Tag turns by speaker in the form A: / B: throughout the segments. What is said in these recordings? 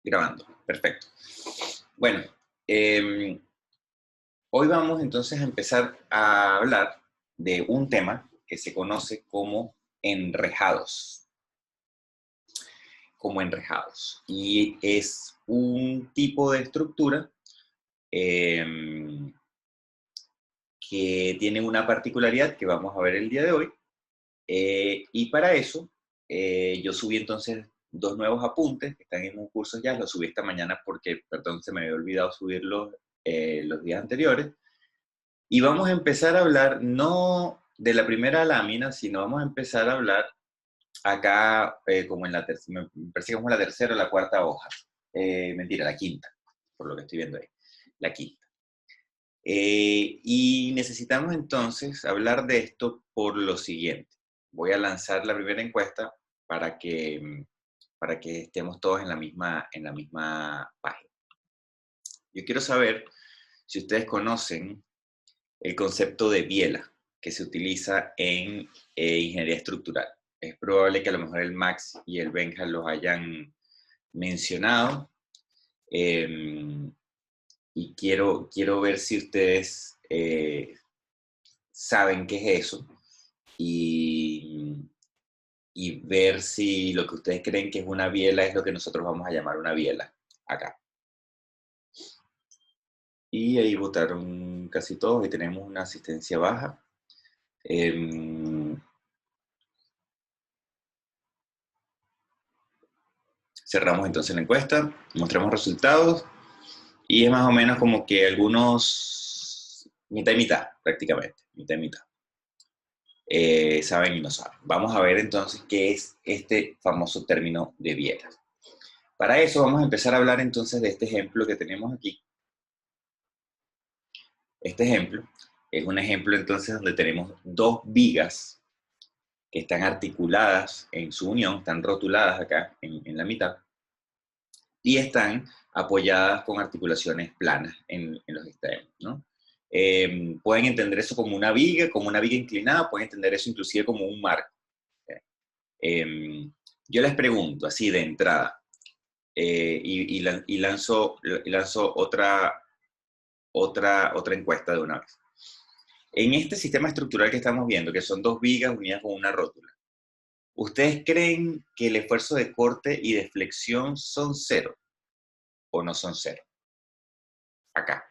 A: Grabando, perfecto. Bueno, eh, hoy vamos entonces a empezar a hablar de un tema que se conoce enrejados, como enrejados. Y es un tipo de estructura eh, que tiene una particularidad que vamos a ver el día de hoy. Y para eso, yo subí entonces dos nuevos apuntes que están en un curso ya, los subí esta mañana porque, perdón, se me había olvidado subirlos los días anteriores. Y vamos a empezar a hablar no de la primera lámina, sino vamos a empezar a hablar acá como en la tercera, me parece que como la tercera o la cuarta hoja. Mentira, la quinta, por lo que estoy viendo ahí, la quinta. Y necesitamos entonces hablar de esto por lo siguiente. Voy a lanzar la primera encuesta para para que estemos todos en la misma página. Yo quiero saber si ustedes conocen el concepto de biela que se utiliza en ingeniería estructural. Es probable que a lo mejor el Max y el Benja los hayan mencionado. Eh, y quiero ver si ustedes saben qué es eso y, y ver si lo que ustedes creen que es una biela es lo que nosotros vamos a llamar una biela acá. Y ahí votaron casi todos y tenemos una asistencia baja. Cerramos entonces la encuesta, mostramos resultados y es más o menos como que algunos mitad y mitad, prácticamente, mitad y mitad. Saben y no saben. Vamos a ver entonces qué es este famoso término de bielas. Para eso vamos a empezar a hablar entonces de este ejemplo que tenemos aquí. Este ejemplo es un ejemplo entonces donde tenemos dos vigas que están articuladas en su unión, están rotuladas acá en la mitad y están apoyadas con articulaciones planas en los extremos, ¿no? Pueden entender eso como una viga inclinada, pueden entender eso inclusive como un marco. Yo les pregunto así de entrada, y lanzo otra encuesta de una vez. En este sistema estructural que estamos viendo, que son dos vigas unidas con una rótula, ¿ustedes creen que el esfuerzo de corte y de flexión son cero o no son cero? Acá.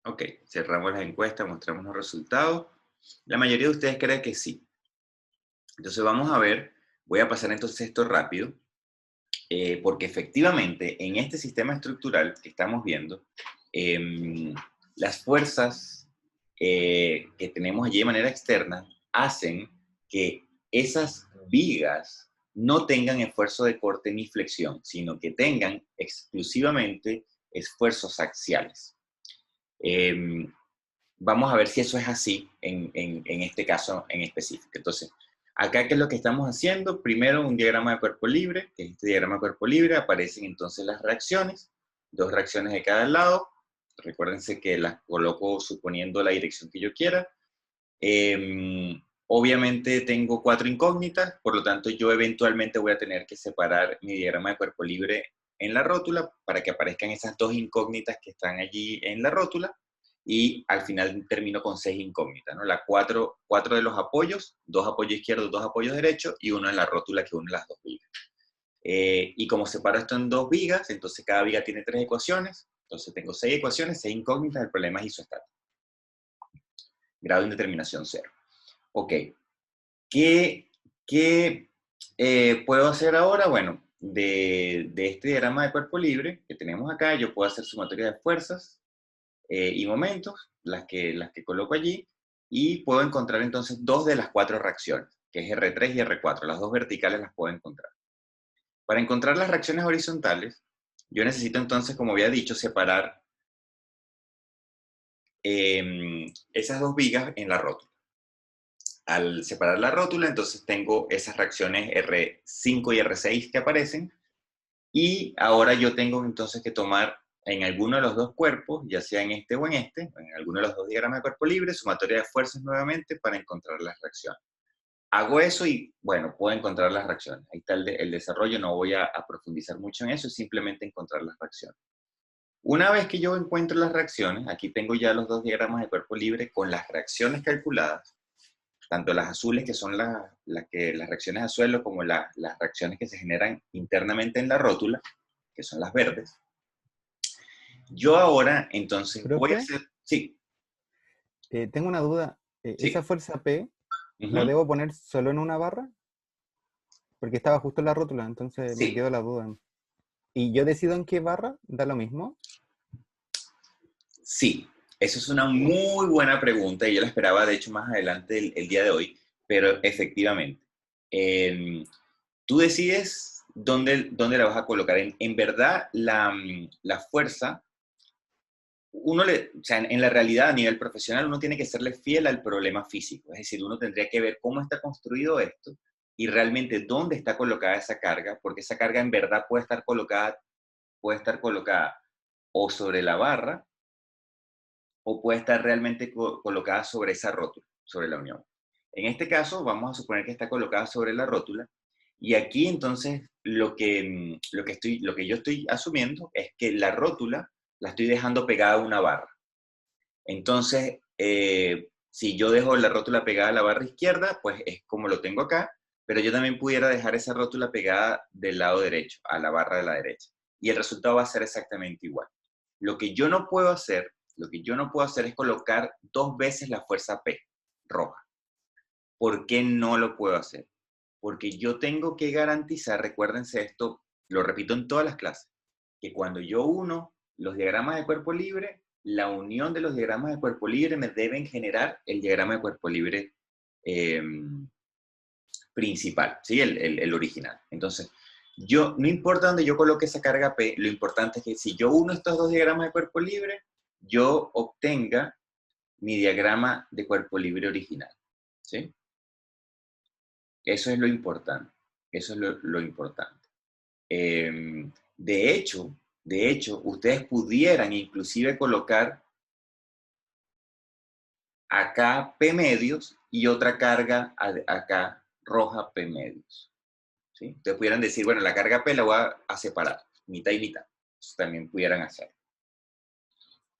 A: Ok, cerramos la encuesta, mostramos los resultados. La mayoría de ustedes cree que sí. Entonces vamos a ver, voy a pasar entonces esto rápido, porque efectivamente en este sistema estructural que estamos viendo, las fuerzas que tenemos allí de manera externa hacen que esas vigas no tengan esfuerzo de corte ni flexión, sino que tengan exclusivamente esfuerzos axiales. Vamos a ver si eso es así en este caso en específico. Entonces, acá, ¿qué es lo que estamos haciendo? Primero, un diagrama de cuerpo libre, que es este diagrama de cuerpo libre, aparecen entonces las reacciones, dos reacciones de cada lado. Recuérdense que las coloco suponiendo la dirección que yo quiera. Obviamente tengo cuatro incógnitas, por lo tanto yo eventualmente voy a tener que separar mi diagrama de cuerpo libre en la rótula para que aparezcan esas dos incógnitas que están allí en la rótula y al final termino con 6 incógnitas, ¿no? Las cuatro de los apoyos, dos apoyos izquierdos, dos apoyos derechos y uno en la rótula que une las dos vigas. Y como separo esto en dos vigas, entonces cada viga tiene tres ecuaciones, entonces tengo 6 ecuaciones, 6 incógnitas, el problema es isostático. Grado de indeterminación 0. Ok, ¿qué puedo hacer ahora? Bueno, de este diagrama de cuerpo libre que tenemos acá, yo puedo hacer sumatoria de fuerzas y momentos, las que coloco allí, y puedo encontrar entonces dos de las cuatro reacciones, que es R3 y R4, las dos verticales las puedo encontrar. Para encontrar las reacciones horizontales, yo necesito entonces, como había dicho, separar esas dos vigas en la rótula. Al separar la rótula, entonces tengo esas reacciones R5 y R6 que aparecen, y ahora yo tengo entonces que tomar en alguno de los dos cuerpos, ya sea en este o en este, en alguno de los dos diagramas de cuerpo libre, sumatoria de fuerzas nuevamente para encontrar las reacciones. Hago eso y, bueno, puedo encontrar las reacciones. Ahí está el desarrollo, no voy a profundizar mucho en eso, es simplemente encontrar las reacciones. Una vez que yo encuentro las reacciones, aquí tengo ya los dos diagramas de cuerpo libre con las reacciones calculadas, tanto las azules, que son las reacciones a suelo, como las reacciones que se generan internamente en la rótula, que son las verdes. Yo ahora, entonces, voy a
B: Profe,
A: hacer... Sí,
B: tengo una duda. ¿Esa
A: sí.
B: fuerza P la
A: Ujú,
B: debo poner solo en una barra? Porque estaba justo en la rótula, entonces me
A: sí,
B: quedó la duda. ¿Y yo decido en qué barra? ¿Da lo mismo?
A: sí. Eso es una muy buena pregunta y yo la esperaba, de hecho, más adelante el día de hoy, pero efectivamente. em, Tú decides dónde la vas a colocar. En verdad, la fuerza, o sea, en la realidad, a nivel profesional, uno tiene que serle fiel al problema físico. Es decir, uno tendría que ver cómo está construido esto y realmente dónde está colocada esa carga, porque esa carga en verdad puede estar colocada o sobre la barra o puede estar realmente colocada sobre esa rótula, sobre la unión. En este caso, vamos a suponer que está colocada sobre la rótula, y aquí entonces lo que yo estoy asumiendo es que la rótula la estoy dejando pegada a una barra. Entonces, si yo dejo la rótula pegada a la barra izquierda, pues es como lo tengo acá, pero yo también pudiera dejar esa rótula pegada del lado derecho, a la barra de la derecha. Y el resultado va a ser exactamente igual. Lo que yo no puedo hacer, lo que yo no puedo hacer es colocar dos veces la fuerza P roja. ¿Por qué no lo puedo hacer? Porque yo tengo que garantizar, recuérdense esto, lo repito en todas las clases, que cuando yo uno los diagramas de cuerpo libre, la unión de los diagramas de cuerpo libre me deben generar el diagrama de cuerpo libre eh, principal, ¿sí? El original. Entonces, no importa dónde yo coloque esa carga P, lo importante es que si yo uno estos dos diagramas de cuerpo libre, yo obtenga mi diagrama de cuerpo libre original, ¿sí? Eso es lo importante. Eso es lo importante. De hecho, ustedes pudieran inclusive colocar acá P medios y otra carga acá roja P medios. ¿Sí? Ustedes pudieran decir, bueno, la carga P la voy a separar, mitad y mitad. Eso también pudieran hacer.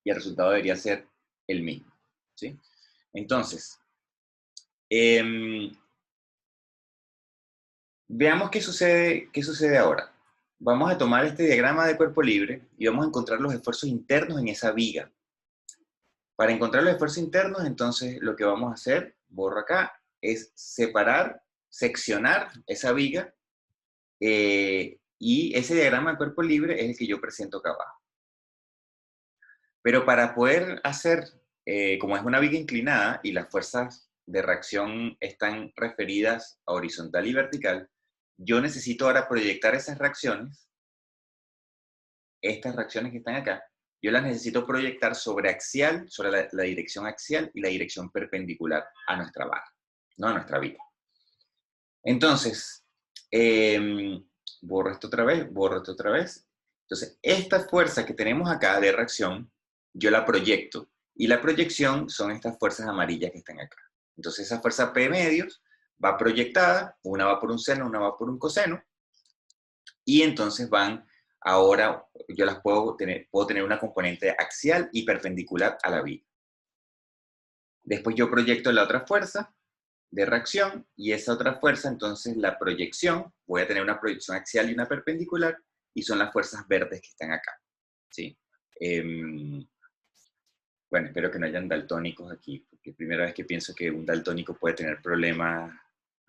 A: Y el resultado debería ser el mismo. ¿Sí? Entonces, veamos qué sucede ahora. Vamos a tomar este diagrama de cuerpo libre y vamos a encontrar los esfuerzos internos en esa viga. Para encontrar los esfuerzos internos, entonces lo que vamos a hacer, borro acá, es separar, seccionar esa viga, y ese diagrama de cuerpo libre es el que yo presento acá abajo. Pero para poder hacer, como es una viga inclinada y las fuerzas de reacción están referidas a horizontal y vertical, yo necesito ahora proyectar esas reacciones, estas reacciones que están acá, yo las necesito proyectar sobre axial, sobre la dirección axial y la dirección perpendicular a nuestra barra, no a nuestra viga. Entonces, borro esto otra vez, borro esto otra vez. Entonces, esta fuerza que tenemos acá de reacción, yo la proyecto. Y la proyección son estas fuerzas amarillas que están acá. Entonces, esa fuerza P medios va proyectada, una va por un seno, una va por un coseno, y entonces ahora yo las puedo tener una componente axial y perpendicular a la viga. Después yo proyecto la otra fuerza de reacción y esa otra fuerza, entonces la proyección, voy a tener una proyección axial y una perpendicular, y son las fuerzas verdes que están acá. ¿Sí? Bueno, espero que no hayan daltónicos aquí, porque es la primera vez que pienso que un daltónico puede tener problemas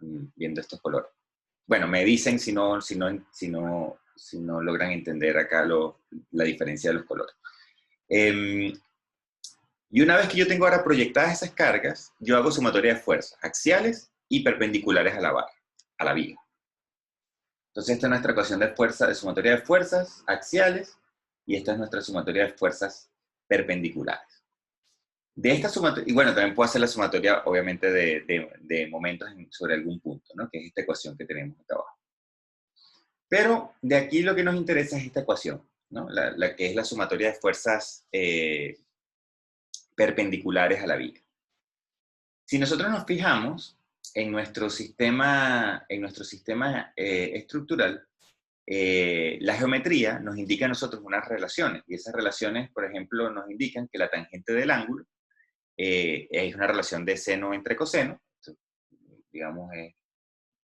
A: viendo estos colores. Bueno, me dicen si no logran entender acá la diferencia de los colores. Y una vez que yo tengo ahora proyectadas esas cargas, yo hago sumatoria de fuerzas axiales y perpendiculares a la barra, a la viga. Entonces esta es nuestra ecuación de fuerza, de sumatoria de fuerzas axiales, y esta es nuestra sumatoria de fuerzas perpendiculares. De esta sumatoria, y bueno, también puedo hacer la sumatoria, obviamente, de momentos sobre algún punto, ¿no? Que es esta ecuación que tenemos acá abajo. Pero de aquí lo que nos interesa es esta ecuación, ¿no? La que es la sumatoria de fuerzas perpendiculares a la viga. Si nosotros nos fijamos en nuestro sistema estructural, la geometría nos indica a nosotros unas relaciones, y esas relaciones, por ejemplo, nos indican que la tangente del ángulo es una relación de seno entre coseno, digamos, es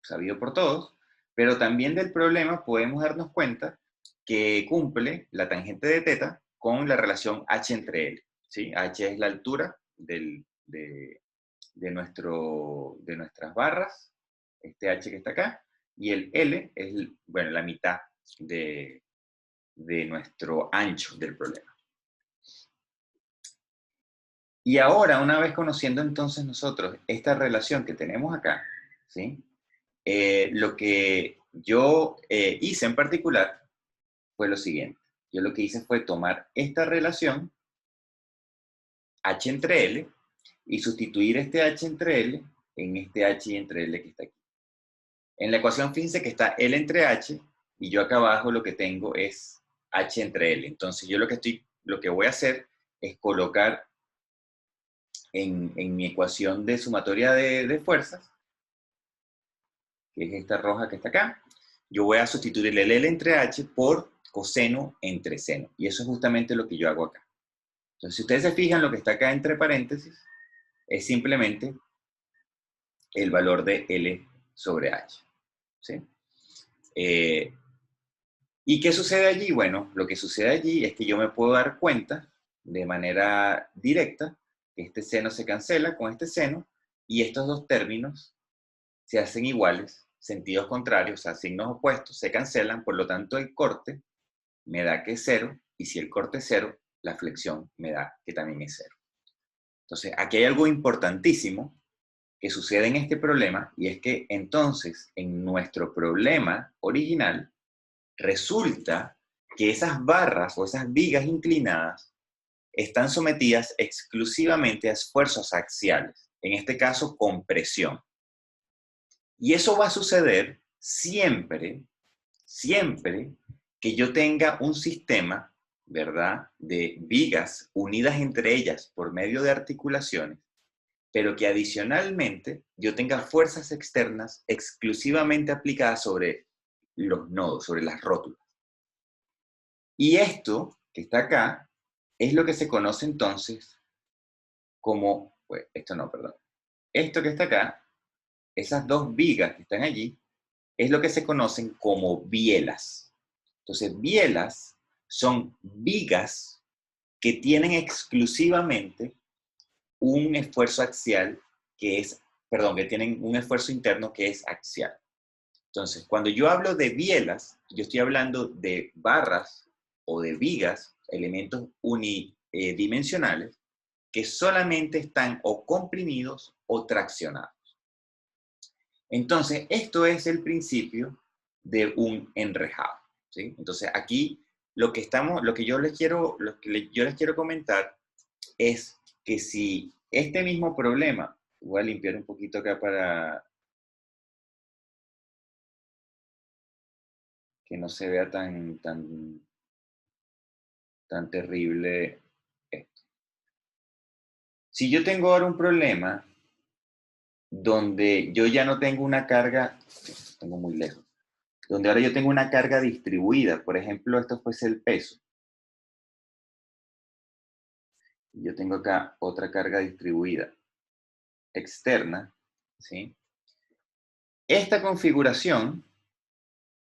A: sabido por todos, pero también del problema podemos darnos cuenta que cumple la tangente de teta con la relación h entre l, ¿sí? H es la altura de nuestras barras, este h que está acá, y el L es, bueno, la mitad de nuestro ancho del problema. Y ahora, una vez conociendo entonces nosotros esta relación que tenemos acá, ¿sí? Lo que yo hice en particular fue lo siguiente. Yo lo que hice fue tomar esta relación, h entre L, y sustituir este h entre L en este h entre L que está aquí. En la ecuación, fíjense que está L entre h, y yo acá abajo lo que tengo es h entre L. Entonces yo lo que voy a hacer es colocar en mi ecuación de sumatoria de fuerzas, que es esta roja que está acá, yo voy a sustituir el L entre h por coseno entre seno. Y eso es justamente lo que yo hago acá. Entonces, si ustedes se fijan, lo que está acá entre paréntesis es simplemente el valor de L sobre h. ¿Sí? ¿Y qué sucede allí? Bueno, lo que sucede allí es que yo me puedo dar cuenta de manera directa que este seno se cancela con este seno y estos dos términos se hacen iguales, sentidos contrarios, o sea, signos opuestos, se cancelan, por lo tanto el corte me da que es cero, y si el corte es cero, la flexión me da que también es cero. Entonces, aquí hay algo importantísimo que sucede en este problema, y es que entonces, en nuestro problema original, resulta que esas barras o esas vigas inclinadas están sometidas exclusivamente a esfuerzos axiales, en este caso compresión. Y eso va a suceder siempre, siempre que yo tenga un sistema, ¿verdad?, de vigas unidas entre ellas por medio de articulaciones, pero que adicionalmente yo tenga fuerzas externas exclusivamente aplicadas sobre los nodos, sobre las rótulas. Y esto que está acá es lo que se conoce entonces como, pues, esto que está acá, esas dos vigas que están allí, es lo que se conocen como bielas. Entonces, bielas son vigas que tienen exclusivamente un esfuerzo axial que tienen un esfuerzo interno que es axial. Entonces, cuando yo hablo de bielas, yo estoy hablando de barras o de vigas, elementos unidimensionales, que solamente están o comprimidos o traccionados. Entonces, esto es el principio de un enrejado, ¿sí? Entonces, aquí lo que yo les quiero comentar es que si este mismo problema, voy a limpiar un poquito acá para que no se vea tan terrible esto. Si yo tengo ahora un problema donde yo ya no tengo una carga, tengo muy lejos, donde ahora yo tengo una carga distribuida, por ejemplo, esto fuese el peso. Yo tengo acá otra carga distribuida externa, ¿sí? Esta configuración,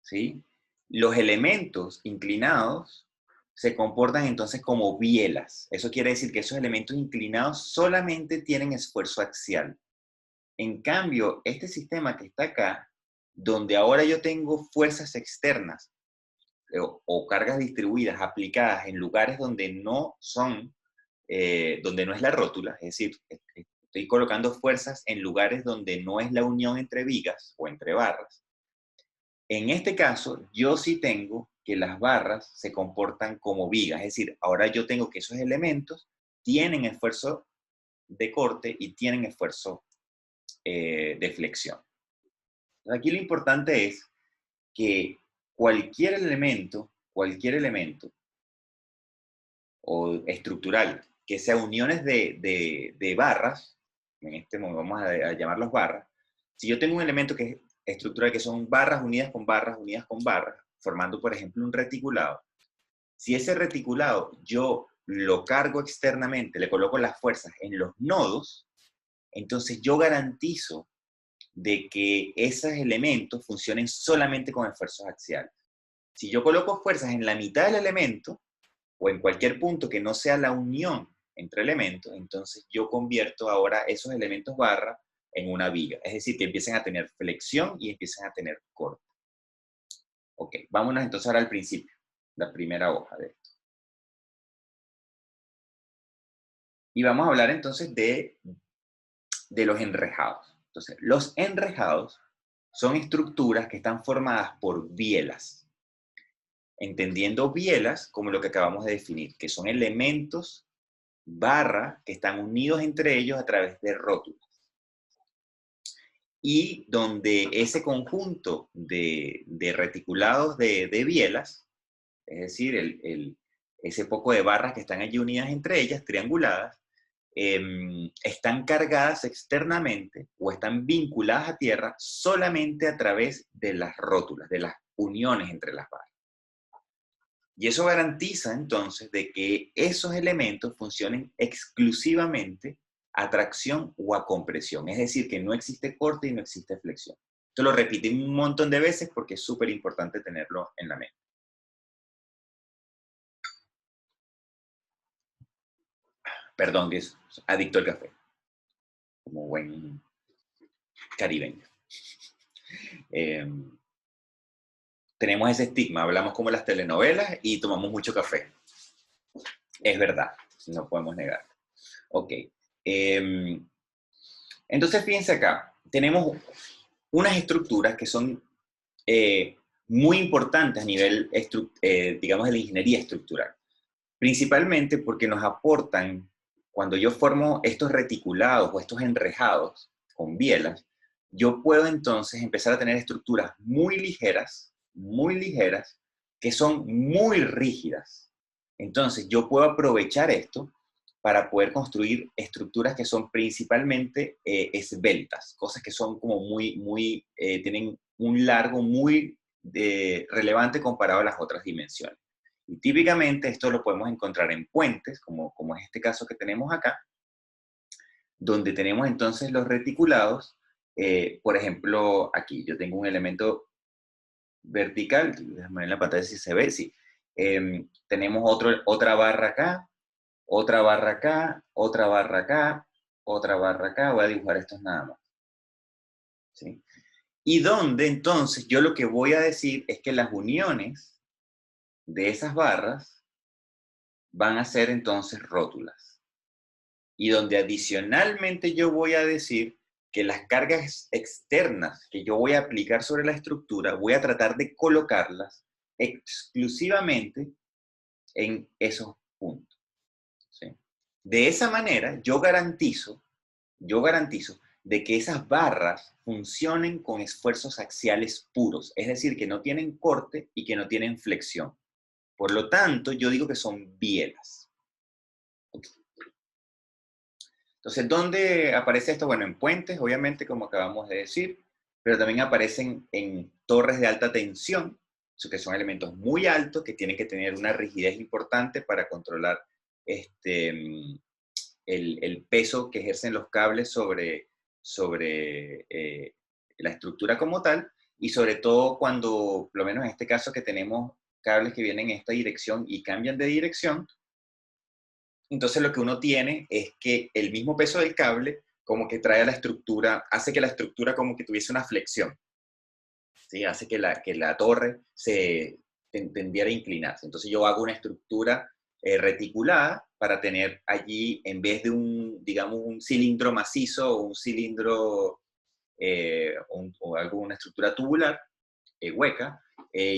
A: ¿sí? Los elementos inclinados se comportan entonces como bielas. Eso quiere decir que esos elementos inclinados solamente tienen esfuerzo axial. En cambio, este sistema que está acá, donde ahora yo tengo fuerzas externas o cargas distribuidas aplicadas en lugares donde no son, donde no es la rótula, es decir, estoy colocando fuerzas en lugares donde no es la unión entre vigas o entre barras. En este caso, yo sí tengo que las barras se comportan como vigas, es decir, ahora yo tengo que esos elementos tienen esfuerzo de corte y tienen esfuerzo de flexión. Aquí lo importante es que cualquier elemento o estructural que sea uniones de barras, en este momento vamos a llamarlos barras, si yo tengo un elemento que es estructural, que son barras, unidas con barras, formando, por ejemplo, un reticulado, si ese reticulado yo lo cargo externamente, le coloco las fuerzas en los nodos, entonces yo garantizo de que esos elementos funcionen solamente con esfuerzos axiales. Si yo coloco fuerzas en la mitad del elemento, o en cualquier punto que no sea la unión entre elementos, entonces yo convierto ahora esos elementos barra en una viga. Es decir, que empiecen a tener flexión y empiecen a tener corte. Ok, vámonos entonces ahora al principio, la primera hoja de esto. Y vamos a hablar entonces de los enrejados. Entonces, los enrejados son estructuras que están formadas por bielas. Entendiendo bielas como lo que acabamos de definir, que son elementos barra que están unidos entre ellos a través de rótulas. Y donde ese conjunto de reticulados de bielas, es decir, ese poco de barras que están allí unidas entre ellas, trianguladas, están cargadas externamente o están vinculadas a tierra solamente a través de las rótulas, de las uniones entre las barras. Y eso garantiza entonces de que esos elementos funcionen exclusivamente a tracción o a compresión. Es decir, que no existe corte y no existe flexión. Esto lo repite un montón de veces porque es súper importante tenerlo en la mente. Perdón, que es adicto al café. Como buen caribeño. Tenemos ese estigma, hablamos como las telenovelas y tomamos mucho café. Es verdad, no podemos negar. Ok. Entonces, fíjense acá, tenemos unas estructuras que son muy importantes a nivel, digamos, de la ingeniería estructural. Principalmente porque nos aportan, cuando yo formo estos reticulados o estos enrejados con bielas, yo puedo entonces empezar a tener estructuras muy ligeras, que son muy rígidas. Entonces, yo puedo aprovechar esto para poder construir estructuras que son principalmente esbeltas, cosas que son como tienen un largo muy relevante comparado a las otras dimensiones. Y típicamente esto lo podemos encontrar en puentes, como es este caso que tenemos acá, donde tenemos entonces los reticulados. Por ejemplo, aquí yo tengo un elemento vertical, déjame ver en la pantalla si se ve, sí. Tenemos otra barra acá, otra barra acá, otra barra acá, otra barra acá, voy a dibujar estos nada más. ¿Sí? Y donde entonces yo lo que voy a decir es que las uniones de esas barras van a ser entonces rótulas. Y donde adicionalmente yo voy a decir que las cargas externas que yo voy a aplicar sobre la estructura, voy a tratar de colocarlas exclusivamente en esos puntos. ¿Sí? De esa manera, yo garantizo de que esas barras funcionen con esfuerzos axiales puros, es decir, que no tienen corte y que no tienen flexión. Por lo tanto, yo digo que son bielas. Entonces, ¿dónde aparece esto? Bueno, en puentes, obviamente, como acabamos de decir, pero también aparecen en torres de alta tensión, que son elementos muy altos que tienen que tener una rigidez importante para controlar el peso que ejercen los cables sobre la estructura como tal, y sobre todo cuando, por lo menos en este caso que tenemos cables que vienen en esta dirección y cambian de dirección, entonces lo que uno tiene es que el mismo peso del cable como que trae a la estructura, hace que la estructura como que tuviese una flexión, ¿sí? Hace que la torre se tendiera a inclinarse. Entonces yo hago una estructura reticulada para tener allí, en vez de digamos, un cilindro macizo o un cilindro o alguna estructura tubular, hueca,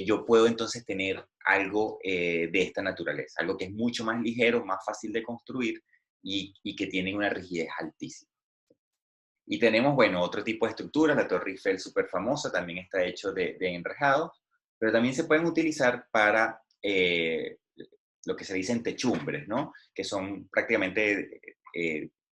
A: yo puedo entonces tener algo de esta naturaleza, algo que es mucho más ligero, más fácil de construir y que tienen una rigidez altísima. Y tenemos, bueno, otro tipo de estructuras, la Torre Eiffel súper famosa, también está hecho de enrejados, pero también se pueden utilizar para lo que se dicen techumbres, ¿no? Que son prácticamente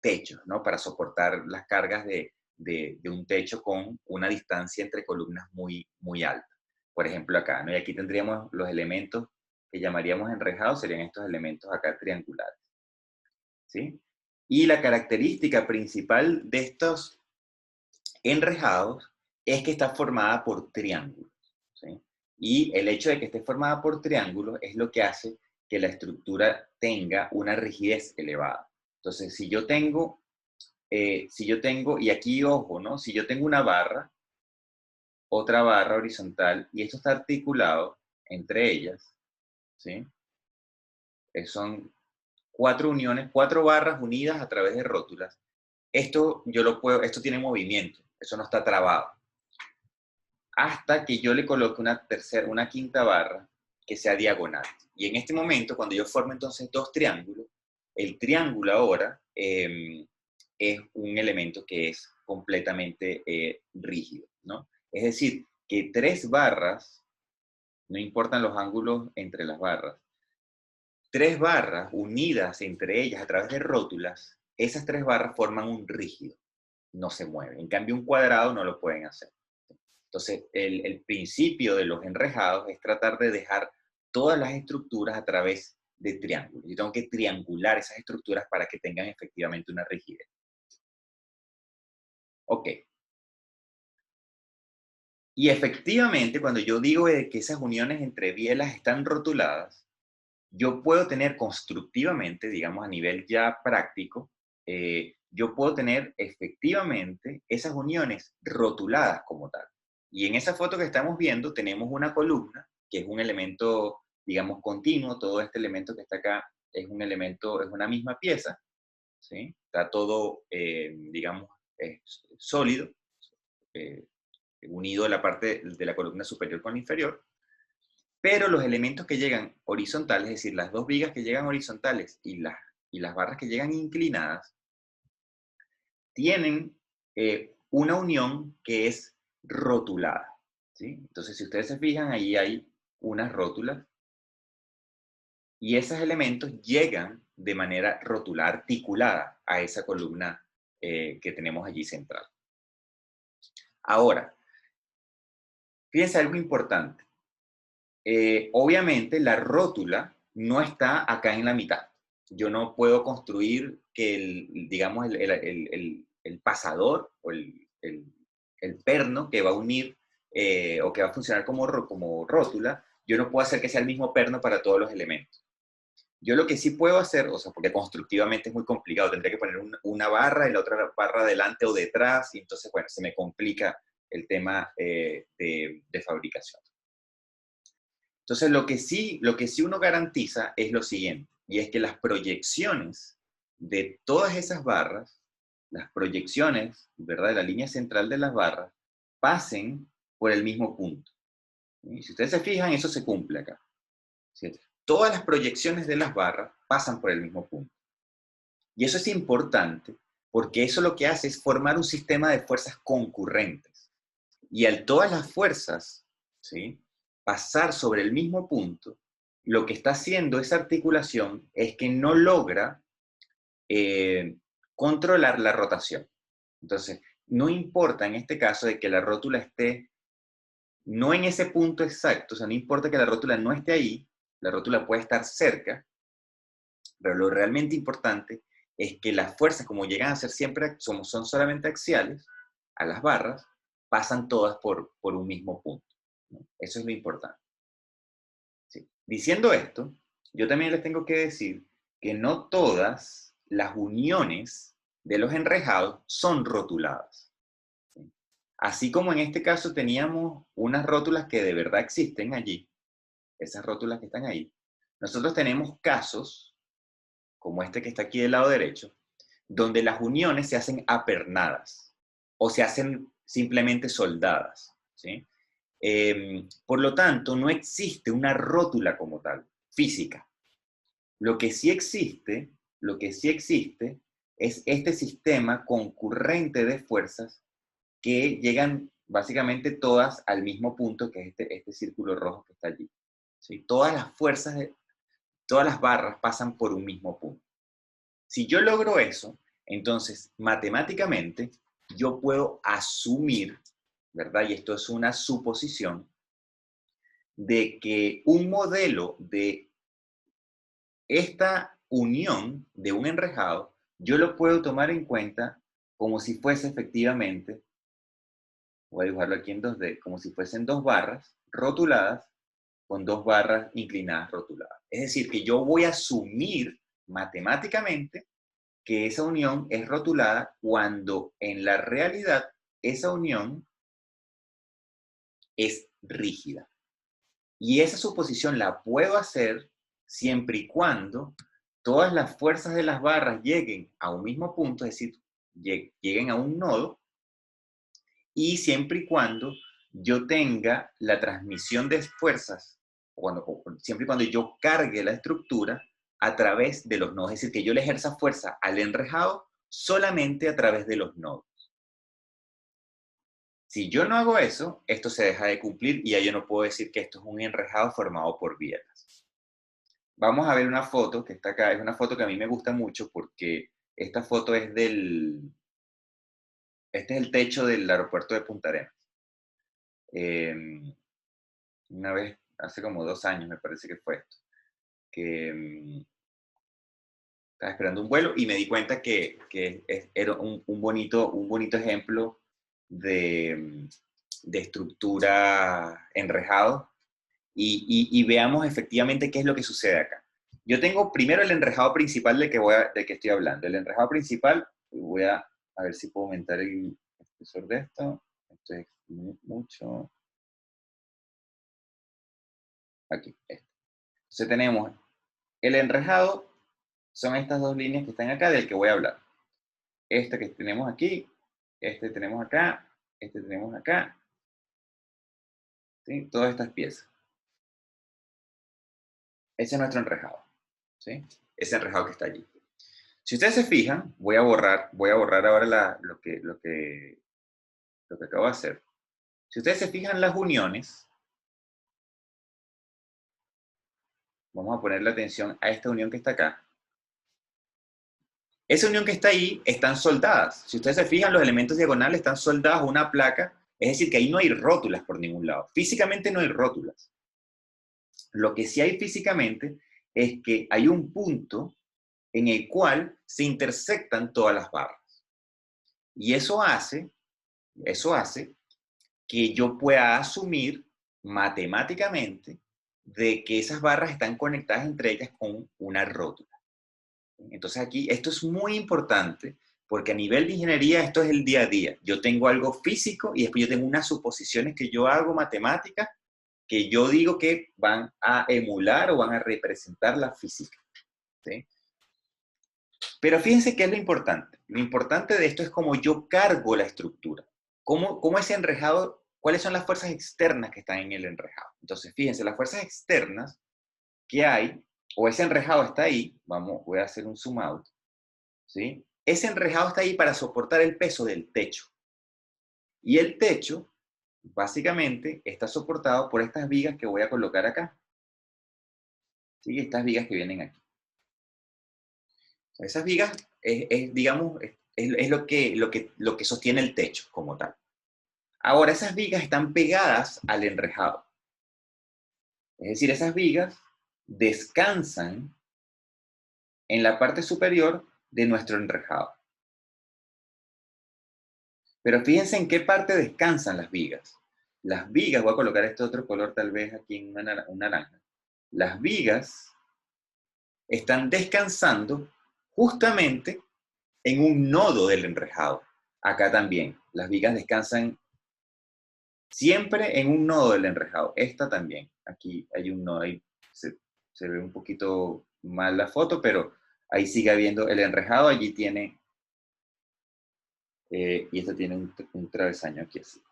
A: techos, ¿no? Para soportar las cargas de un techo con una distancia entre columnas muy, muy alta. Por ejemplo, acá, ¿no? Y aquí tendríamos los elementos que llamaríamos enrejados, serían estos elementos acá triangulares, ¿sí? Y la característica principal de estos enrejados es que está formada por triángulos, ¿sí? Y el hecho de que esté formada por triángulos es lo que hace que la estructura tenga una rigidez elevada. Entonces, si yo tengo, y aquí ojo, ¿no? Si yo tengo una barra, otra barra horizontal, y esto está articulado entre ellas, ¿sí? Son cuatro uniones, cuatro barras unidas a través de rótulas. Esto yo lo puedo, esto tiene movimiento, eso no está trabado. Hasta que yo le coloque una quinta barra que sea diagonal. Y en este momento, cuando yo formo entonces dos triángulos, el triángulo ahora es un elemento que es completamente rígido, ¿no? Es decir, que tres barras, no importan los ángulos entre las barras, tres barras unidas entre ellas a través de rótulas, esas tres barras forman un rígido, no se mueve. En cambio, un cuadrado no lo pueden hacer. Entonces, el principio de los enrejados es tratar de dejar todas las estructuras a través de triángulos. Yo tengo que triangular esas estructuras para que tengan efectivamente una rigidez. Ok. Y efectivamente, cuando yo digo que esas uniones entre bielas están rotuladas, yo puedo tener constructivamente, digamos a nivel ya práctico, yo puedo tener efectivamente esas uniones rotuladas como tal. Y en esa foto que estamos viendo tenemos una columna, que es un elemento, digamos, continuo. Todo este elemento que está acá es un elemento, es una misma pieza, ¿sí? Está todo, digamos, sólido, eh, unido a la parte de la columna superior con la inferior. Pero los elementos que llegan horizontales, es decir, las dos vigas que llegan horizontales y las barras que llegan inclinadas, tienen una unión que es rotulada, ¿sí? Entonces, si ustedes se fijan, ahí hay unas rótulas y esos elementos llegan de manera rotular, articulada a esa columna que tenemos allí central. Ahora, fíjense algo importante. Obviamente la rótula no está acá en la mitad. Yo no puedo construir que digamos, el pasador o el perno que va a unir o que va a funcionar como rótula, yo no puedo hacer que sea el mismo perno para todos los elementos. Yo lo que sí puedo hacer, o sea, porque constructivamente es muy complicado, tendría que poner una barra y la otra barra adelante o detrás, y entonces, bueno, se me complica el tema de fabricación. Entonces, lo que sí uno garantiza es lo siguiente, y es que las proyecciones de todas esas barras, las proyecciones, ¿verdad?, de la línea central de las barras, pasen por el mismo punto. Y si ustedes se fijan, eso se cumple acá, ¿sí? Todas las proyecciones de las barras pasan por el mismo punto. Y eso es importante porque eso lo que hace es formar un sistema de fuerzas concurrentes. Y al todas las fuerzas, ¿sí?, pasar sobre el mismo punto, lo que está haciendo esa articulación es que no logra controlar la rotación. Entonces, no importa en este caso de que la rótula esté no en ese punto exacto, o sea, no importa que la rótula no esté ahí, la rótula puede estar cerca, pero lo realmente importante es que las fuerzas, como llegan a ser siempre, son solamente axiales, a las barras, pasan todas por un mismo punto, ¿no? Eso es lo importante. Sí. Diciendo esto, yo también les tengo que decir que no todas las uniones de los enrejados son rotuladas, ¿sí? Así como en este caso teníamos unas rótulas que de verdad existen allí, esas rótulas que están ahí, nosotros tenemos casos, como este que está aquí del lado derecho, donde las uniones se hacen apernadas o se hacen simplemente soldadas, ¿sí? Por lo tanto, no existe una rótula como tal, física. Lo que sí existe lo que sí existe es este sistema concurrente de fuerzas que llegan básicamente todas al mismo punto, que es este círculo rojo que está allí. ¿Sí? Todas las fuerzas, todas las barras pasan por un mismo punto. Si yo logro eso, entonces matemáticamente yo puedo asumir, ¿verdad? Y esto es una suposición, de que un modelo de esta unión de un enrejado, yo lo puedo tomar en cuenta como si fuese efectivamente, voy a dibujarlo aquí en 2D, como si fuesen dos barras rotuladas con dos barras inclinadas rotuladas. Es decir, que yo voy a asumir matemáticamente que esa unión es rotulada cuando en la realidad esa unión es rígida. Y esa suposición la puedo hacer siempre y cuando todas las fuerzas de las barras lleguen a un mismo punto, es decir, lleguen a un nodo, y siempre y cuando yo tenga la transmisión de fuerzas, siempre y cuando yo cargue la estructura a través de los nodos, es decir, que yo le ejerza fuerza al enrejado solamente a través de los nodos. Si yo no hago eso, esto se deja de cumplir y ya yo no puedo decir que esto es un enrejado formado por bielas. Vamos a ver una foto que está acá. Es una foto que a mí me gusta mucho porque esta foto es este es el techo del aeropuerto de Punta Arenas. Una vez, hace como 2 años me parece que fue esto, que estaba esperando un vuelo y me di cuenta que era un bonito ejemplo de estructura enrejado y veamos efectivamente qué es lo que sucede acá. Yo tengo primero el enrejado principal del que estoy hablando. El enrejado principal, voy a ver si puedo aumentar el espesor de esto. Esto es mucho. Aquí, este. Entonces tenemos el enrejado, son estas dos líneas que están acá del que voy a hablar. Este que tenemos aquí, este tenemos acá, este tenemos acá, ¿sí? Todas estas piezas. Ese es nuestro enrejado, ¿sí? Ese enrejado que está allí. Si ustedes se fijan, voy a borrar ahora lo que acabo de hacer. Si ustedes se fijan las uniones, vamos a ponerle atención a esta unión que está acá. Esa unión que está ahí están soldadas. Si ustedes se fijan, los elementos diagonales están soldados a una placa, es decir, que ahí no hay rótulas por ningún lado. Físicamente no hay rótulas. Lo que sí hay físicamente es que hay un punto en el cual se intersectan todas las barras. Y eso hace que yo pueda asumir matemáticamente de que esas barras están conectadas entre ellas con una rótula. Entonces aquí, esto es muy importante porque a nivel de ingeniería esto es el día a día. Yo tengo algo físico y después yo tengo unas suposiciones que yo hago matemáticas que yo digo que van a emular o van a representar la física. ¿Sí? Pero fíjense qué es lo importante. Lo importante de esto es cómo yo cargo la estructura. Cómo ese enrejado, cuáles son las fuerzas externas que están en el enrejado. Entonces, fíjense, las fuerzas externas que hay, o ese enrejado está ahí, voy a hacer un zoom out, ¿sí? Ese enrejado está ahí para soportar el peso del techo. Y el techo, básicamente, está soportado por estas vigas que voy a colocar acá. ¿Sí? Estas vigas que vienen aquí. Esas vigas digamos, es lo que sostiene el techo como tal. Ahora, esas vigas están pegadas al enrejado. Es decir, esas vigas descansan en la parte superior de nuestro enrejado. Pero fíjense en qué parte descansan las vigas. Las vigas, voy a colocar este otro color tal vez aquí en un naranja. Las vigas están descansando justamente en un nodo del enrejado. Acá también, las vigas descansan siempre en un nodo del enrejado. Esta también. Aquí hay un nodo, ahí se ve un poquito mal la foto, pero ahí sigue habiendo el enrejado, allí tiene, y esto tiene un travesaño aquí así.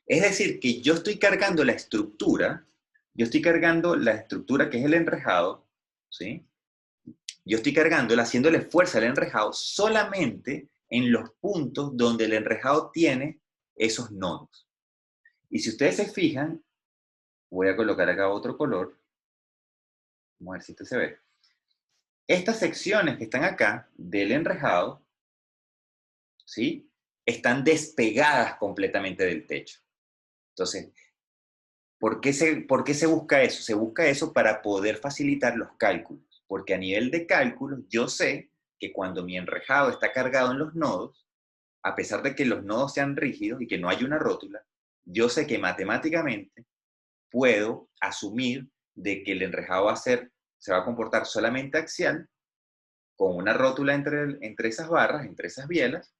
A: Es decir, que yo estoy cargando la estructura, que es el enrejado, ¿sí? yo estoy cargándola, haciéndole fuerza al enrejado solamente en los puntos donde el enrejado tiene esos nodos. Y si ustedes se fijan, voy a colocar acá otro color. Vamos a ver si este se ve. Estas secciones que están acá del enrejado, ¿sí? Están despegadas completamente del techo. Entonces, ¿por qué se busca eso? Se busca eso para poder facilitar los cálculos, porque a nivel de cálculos yo sé que cuando mi enrejado está cargado en los nodos, a pesar de que los nodos sean rígidos y que no hay una rótula, yo sé que matemáticamente puedo asumir de que el enrejado se va a comportar solamente axial, con una rótula entre esas barras, entre esas bielas,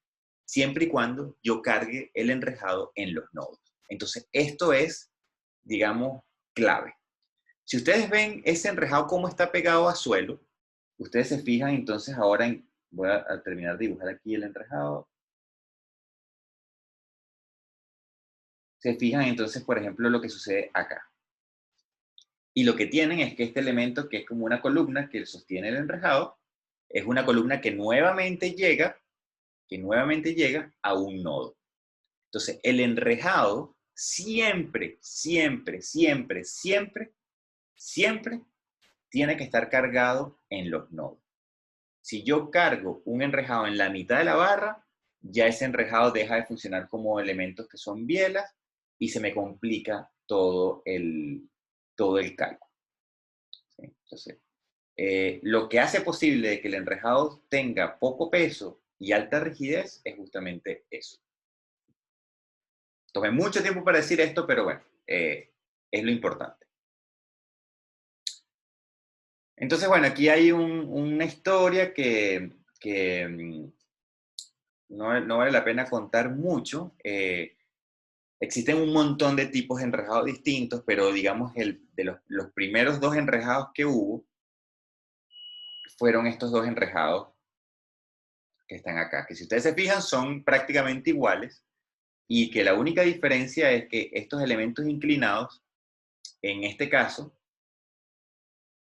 A: siempre y cuando yo cargue el enrejado en los nodos. Entonces, esto es, digamos, clave. Si ustedes ven ese enrejado cómo está pegado a suelo, ustedes se fijan entonces ahora voy a terminar de dibujar aquí el enrejado. Se fijan entonces, por ejemplo, lo que sucede acá. Y lo que tienen es que este elemento, que es como una columna que sostiene el enrejado, es una columna que nuevamente llega a un nodo. Entonces, el enrejado siempre, siempre, siempre, siempre, siempre tiene que estar cargado en los nodos. Si yo cargo un enrejado en la mitad de la barra, ya ese enrejado deja de funcionar como elementos que son bielas y se me complica todo el cálculo. ¿Sí? Entonces, lo que hace posible que el enrejado tenga poco peso y alta rigidez es justamente eso. Tomé mucho tiempo para decir esto, pero bueno, es lo importante. Entonces, bueno, aquí hay una historia que no vale la pena contar mucho. Existen un montón de tipos de enrejados distintos, pero digamos, los primeros dos enrejados que hubo fueron estos dos enrejados que están acá, que si ustedes se fijan son prácticamente iguales y que la única diferencia es que estos elementos inclinados, en este caso,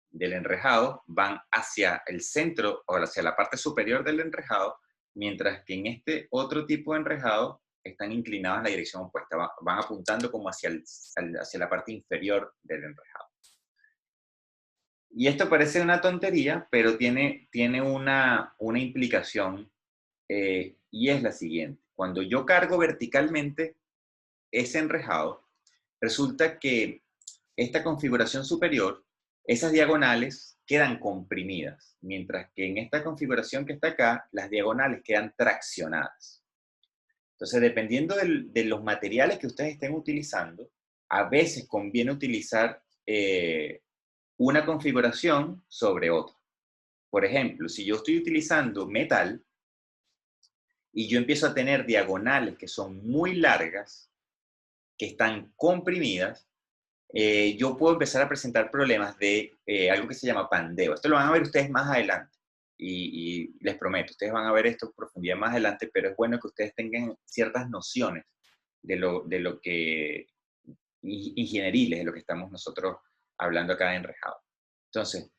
A: del enrejado, van hacia el centro o hacia la parte superior del enrejado, mientras que en este otro tipo de enrejado están inclinados en la dirección opuesta, van apuntando como hacia la parte inferior del enrejado. Y esto parece una tontería, pero tiene una implicación y es la siguiente. Cuando yo cargo verticalmente ese enrejado, resulta que esta configuración superior, esas diagonales quedan comprimidas, mientras que en esta configuración que está acá, las diagonales quedan traccionadas. Entonces, dependiendo de los materiales que ustedes estén utilizando, a veces conviene utilizar una configuración sobre otra. Por ejemplo, si yo estoy utilizando metal y yo empiezo a tener diagonales que son muy largas, que están comprimidas, yo puedo empezar a presentar problemas de algo que se llama pandeo. Esto lo van a ver ustedes más adelante. Y les prometo, ustedes van a ver esto en profundidad más adelante, pero es bueno que ustedes tengan ciertas nociones de lo que, ingenieriles, de lo que estamos nosotros hablando acá de enrejado. Entonces,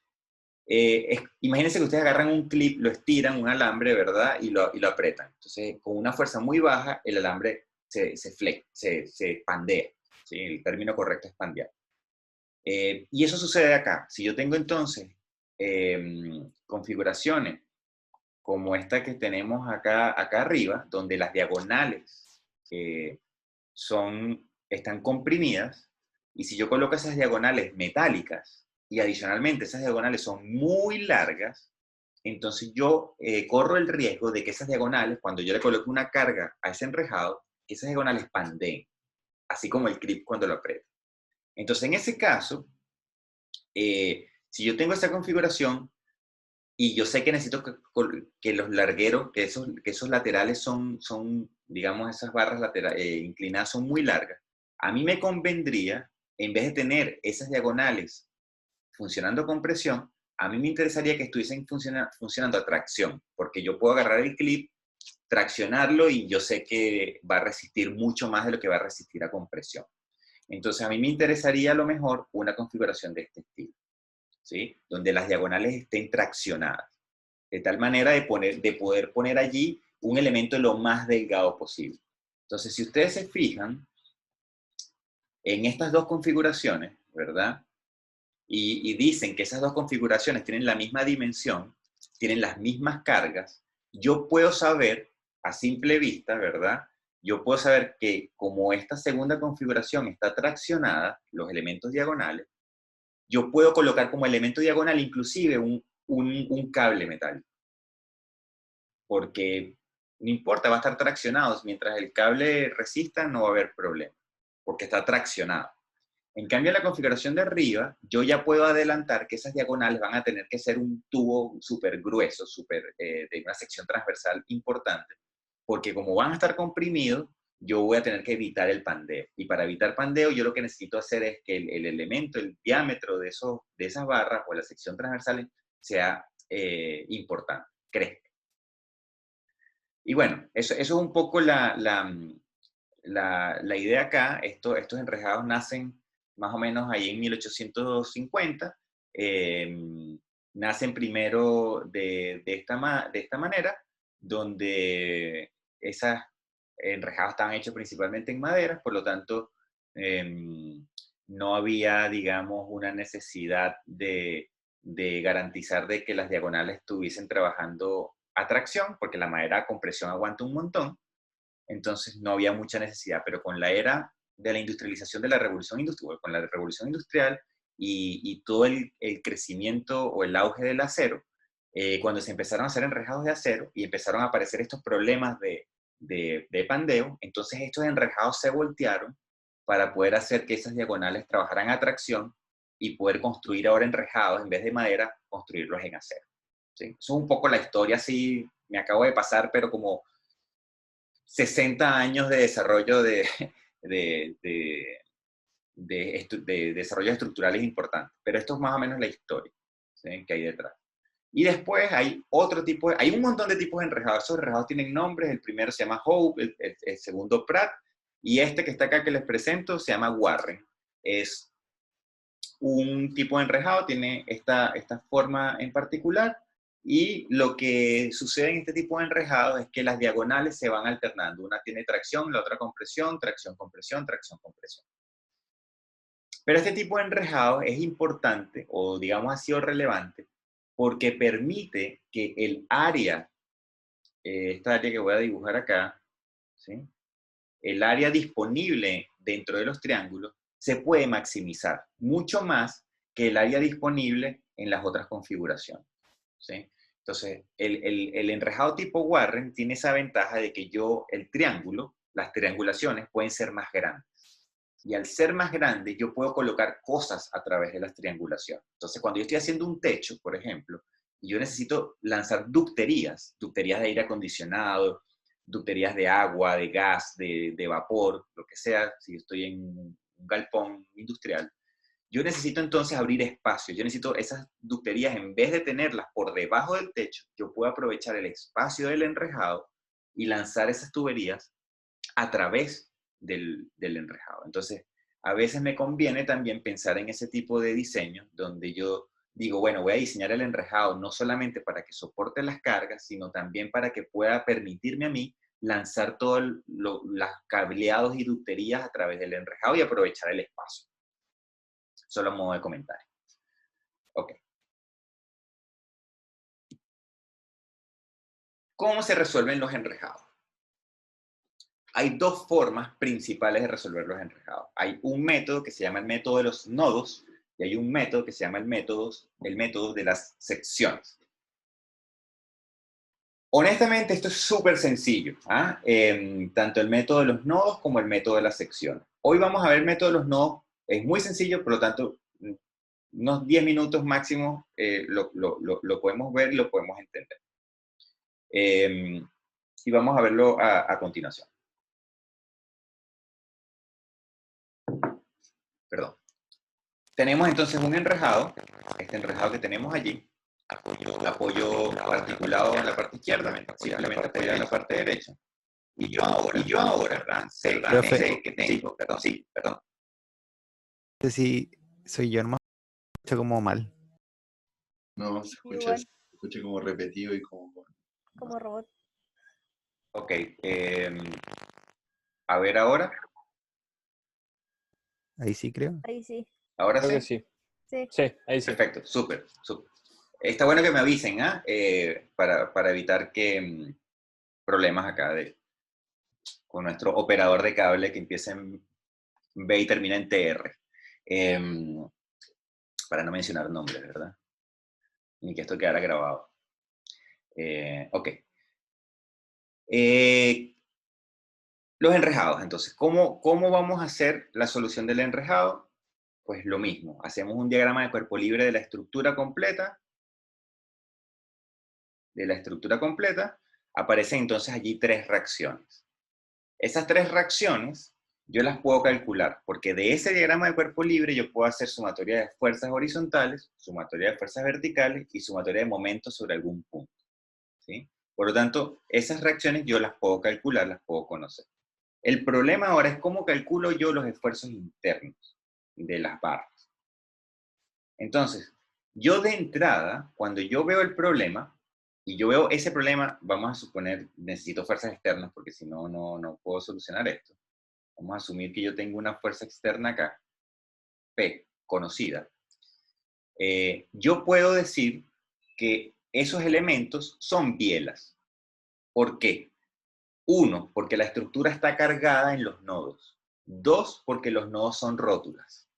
A: imagínense que ustedes agarran un clip, lo estiran, un alambre, ¿verdad? Y lo apretan. Entonces, con una fuerza muy baja, el alambre se pandea. ¿Sí? El término correcto es pandear. Y eso sucede acá. Si yo tengo entonces configuraciones como esta que tenemos acá arriba, donde las diagonales están comprimidas, y si yo coloco esas diagonales metálicas, y adicionalmente esas diagonales son muy largas, entonces yo corro el riesgo de que esas diagonales, cuando yo le coloque una carga a ese enrejado, que esas diagonales pandeen, así como el clip cuando lo aprieto. Entonces, en ese caso, si yo tengo esa configuración y yo sé que necesito que los largueros, que esos laterales digamos, esas barras inclinadas son muy largas, a mí me convendría, en vez de tener esas diagonales funcionando con presión, a mí me interesaría que estuviesen funcionando a tracción, porque yo puedo agarrar el clip, traccionarlo y yo sé que va a resistir mucho más de lo que va a resistir a compresión. Entonces, a mí me interesaría a lo mejor una configuración de este estilo. ¿sí? Donde las diagonales estén traccionadas, de tal manera de poder poner allí un elemento lo más delgado posible. Entonces, si ustedes se fijan en estas dos configuraciones, ¿verdad? Y dicen que esas dos configuraciones tienen la misma dimensión, tienen las mismas cargas, yo puedo saber a simple vista, ¿verdad? Yo puedo saber que como esta segunda configuración está traccionada, los elementos diagonales, yo puedo colocar como elemento diagonal inclusive un cable metálico. Porque no importa, va a estar traccionado. Mientras el cable resista, no va a haber problema, porque está traccionado. En cambio, en la configuración de arriba, yo ya puedo adelantar que esas diagonales van a tener que ser un tubo súper grueso, de una sección transversal importante, porque como van a estar comprimidos, yo voy a tener que evitar el pandeo. Y para evitar pandeo, yo lo que necesito hacer es que el elemento, el diámetro de esas barras o la sección transversal sea importante, crezca. Y bueno, eso es un poco la idea acá. Estos enrejados nacen más o menos ahí en 1850. Nacen primero de esta manera, donde esas enrejados estaban hechos principalmente en madera, por lo tanto, no había, digamos, una necesidad de garantizar de que las diagonales estuviesen trabajando a tracción, porque la madera a compresión aguanta un montón, entonces no había mucha necesidad, pero con la era de la industrialización de la revolución industrial, con la revolución industrial y todo el crecimiento o el auge del acero, cuando se empezaron a hacer enrejados de acero y empezaron a aparecer estos problemas de pandeo, entonces estos enrejados se voltearon para poder hacer que esas diagonales trabajaran a tracción y poder construir ahora enrejados en vez de madera, construirlos en acero. ¿Sí? Eso es un poco la historia, así me acabo de pasar, pero como 60 años de desarrollo de, de, de desarrollos estructurales importantes. Pero esto es más o menos la historia, ¿sí?, que hay detrás. Y después hay otro tipo, hay un montón de tipos de enrejados. Esos enrejados tienen nombres. El primero se llama Hope, el segundo Pratt, y este que está acá que les presento se llama Warren. Es un tipo de enrejado, tiene esta forma en particular, y lo que sucede en este tipo de enrejados es que las diagonales se van alternando. Una tiene tracción, la otra compresión, tracción, compresión, tracción, compresión. Pero este tipo de enrejado es importante, o digamos ha sido relevante, porque permite que el área, esta área que voy a dibujar acá, ¿sí?, el área disponible dentro de los triángulos se puede maximizar mucho más que el área disponible en las otras configuraciones, ¿sí? Entonces, el enrejado tipo Warren tiene esa ventaja de que el triángulo, las triangulaciones pueden ser más grandes. Y al ser más grande, yo puedo colocar cosas a través de las triangulaciones. Entonces, cuando yo estoy haciendo un techo, por ejemplo, y yo necesito lanzar ducterías de aire acondicionado, ducterías de agua, de gas, de vapor, lo que sea, si yo estoy en un galpón industrial, yo necesito entonces abrir espacio. Yo necesito esas ducterías, en vez de tenerlas por debajo del techo, yo puedo aprovechar el espacio del enrejado y lanzar esas tuberías a través del enrejado. Entonces, a veces me conviene también pensar en ese tipo de diseño donde yo digo, bueno, voy a diseñar el enrejado no solamente para que soporte las cargas, sino también para que pueda permitirme a mí lanzar todos los cableados y ducterías a través del enrejado y aprovechar el espacio. Solo a modo de comentario. Ok. ¿Cómo se resuelven los enrejados? Hay dos formas principales de resolver los enrejados. Hay un método que se llama el método de los nodos y hay un método que se llama el método de las secciones. Honestamente, esto es súper sencillo, ¿ah? Tanto el método de los nodos como el método de las secciones. Hoy vamos a ver el método de los nodos. Es muy sencillo, por lo tanto, unos 10 minutos máximo lo podemos ver y lo podemos entender. Y vamos a verlo a continuación. Perdón. Tenemos entonces un enrejado, este enrejado que tenemos allí, apoyo articulado en la parte izquierda, simplemente apoyado en la parte derecha. Y yo ahora, ¿verdad? Sé
B: Profe,
A: que tengo, perdón, sí, perdón.
B: no sé si soy yo nomás, escucho como mal.
C: No, se escucha,
D: Igual,
C: se escucha como repetido y como...
D: como robot.
A: Ok. A ver ahora.
B: Ahí sí creo.
D: Ahí sí.
A: ¿Ahora
E: Creo que
A: sí?
E: sí.
D: Sí.
E: Sí, ahí sí.
A: Perfecto, súper, súper. Está bueno que me avisen, ¿ah? Para evitar que problemas acá con nuestro operador de cable que empieza en B y termina en TR. Para no mencionar nombres, ¿verdad? Ni que esto quedara grabado. Ok. Los enrejados, entonces, ¿cómo vamos a hacer la solución del enrejado? Pues lo mismo, hacemos un diagrama de cuerpo libre de la estructura completa. Aparecen entonces allí 3 reacciones. Esas 3 reacciones yo las puedo calcular, porque de ese diagrama de cuerpo libre yo puedo hacer sumatoria de fuerzas horizontales, sumatoria de fuerzas verticales y sumatoria de momentos sobre algún punto, ¿sí? Por lo tanto, esas reacciones yo las puedo calcular, las puedo conocer. El problema ahora es cómo calculo yo los esfuerzos internos de las barras. Entonces, yo de entrada, cuando yo veo el problema, y yo veo ese problema, vamos a suponer, necesito fuerzas externas, porque si no, no puedo solucionar esto. Vamos a asumir que yo tengo una fuerza externa acá, P, conocida. Yo puedo decir que esos elementos son bielas. ¿Por qué? 1, porque la estructura está cargada en los nodos. 2, porque los nodos son rótulas.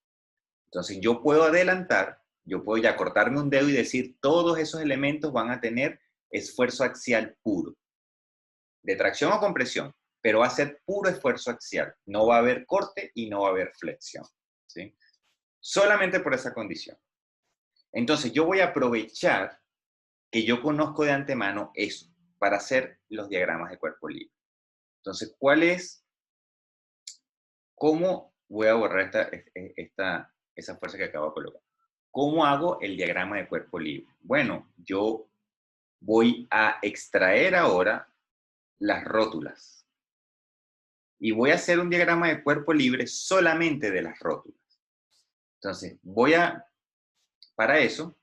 A: Entonces yo puedo adelantar, yo puedo ya cortarme un dedo y decir todos esos elementos van a tener esfuerzo axial puro. De tracción o compresión, pero va a ser puro esfuerzo axial. No va a haber corte y no va a haber flexión, ¿sí? Solamente por esa condición. Entonces yo voy a aprovechar que yo conozco de antemano eso para hacer los diagramas de cuerpo libre. Entonces, ¿cómo voy a borrar esa fuerza que acabo de colocar? ¿Cómo hago el diagrama de cuerpo libre? Bueno, yo voy a extraer ahora las rótulas y voy a hacer un diagrama de cuerpo libre solamente de las rótulas. Entonces, para eso,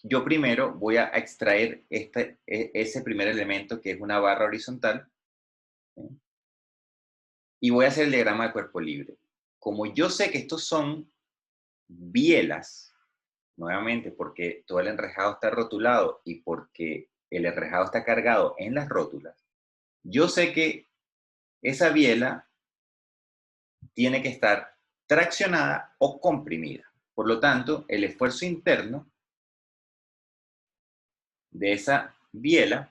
A: yo primero voy a extraer ese primer elemento que es una barra horizontal, ¿sí? Y voy a hacer el diagrama de cuerpo libre. Como yo sé que estos son bielas, nuevamente porque todo el enrejado está rotulado y porque el enrejado está cargado en las rótulas, yo sé que esa biela tiene que estar traccionada o comprimida. Por lo tanto, el esfuerzo interno de esa biela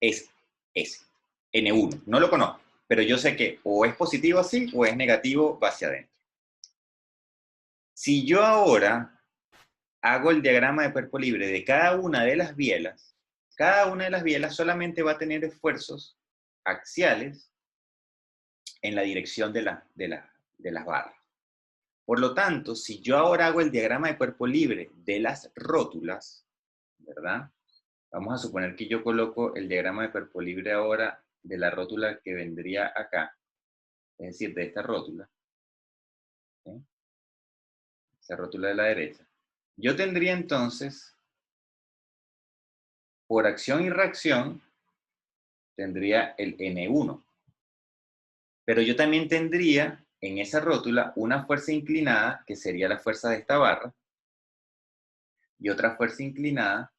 A: es ese, N1. No lo conozco, pero yo sé que o es positivo así o es negativo va hacia adentro. Si yo ahora hago el diagrama de cuerpo libre de cada una de las bielas solamente va a tener esfuerzos axiales en la dirección de las barras. Por lo tanto, si yo ahora hago el diagrama de cuerpo libre de las rótulas, ¿verdad? Vamos a suponer que yo coloco el diagrama de cuerpo libre ahora de la rótula que vendría acá, es decir, de esta rótula, ¿sí? Esa rótula de la derecha. Yo tendría entonces, por acción y reacción, tendría el N1. Pero yo también tendría en esa rótula una fuerza inclinada, que sería la fuerza de esta barra, y otra fuerza inclinada,